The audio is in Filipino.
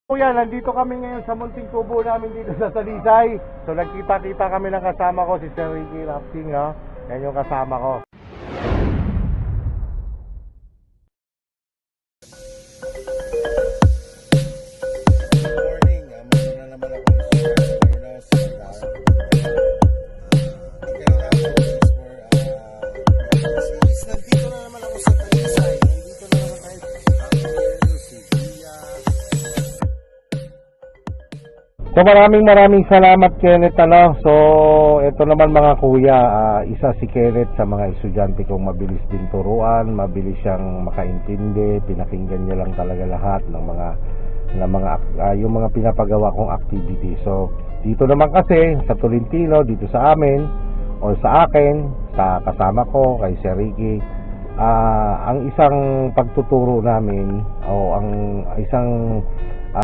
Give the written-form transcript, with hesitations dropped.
Kuya, nandito kami ngayon sa munting kubo namin dito sa Talisay. So nagkita-kita kami ng kasama ko, si Sir Ricky Rafting, no? Yan yung kasama ko. Morning, muna na naman ako nandito na naman ako sa Talisay. Nandito na naman tayo sa So maraming salamat, Kenneth, ano. So ito naman mga kuya, isa si Kenneth sa mga estudyante kong mabilis din turuan, mabilis siyang makaintindi, pinakinggan niya lang talaga lahat ng mga yung mga pinapagawa kong activity. So dito naman kasi sa Tolentino, dito sa amin o sa akin, sa kasama ko kay Sir Ricky, ang isang pagtuturo namin o ang isang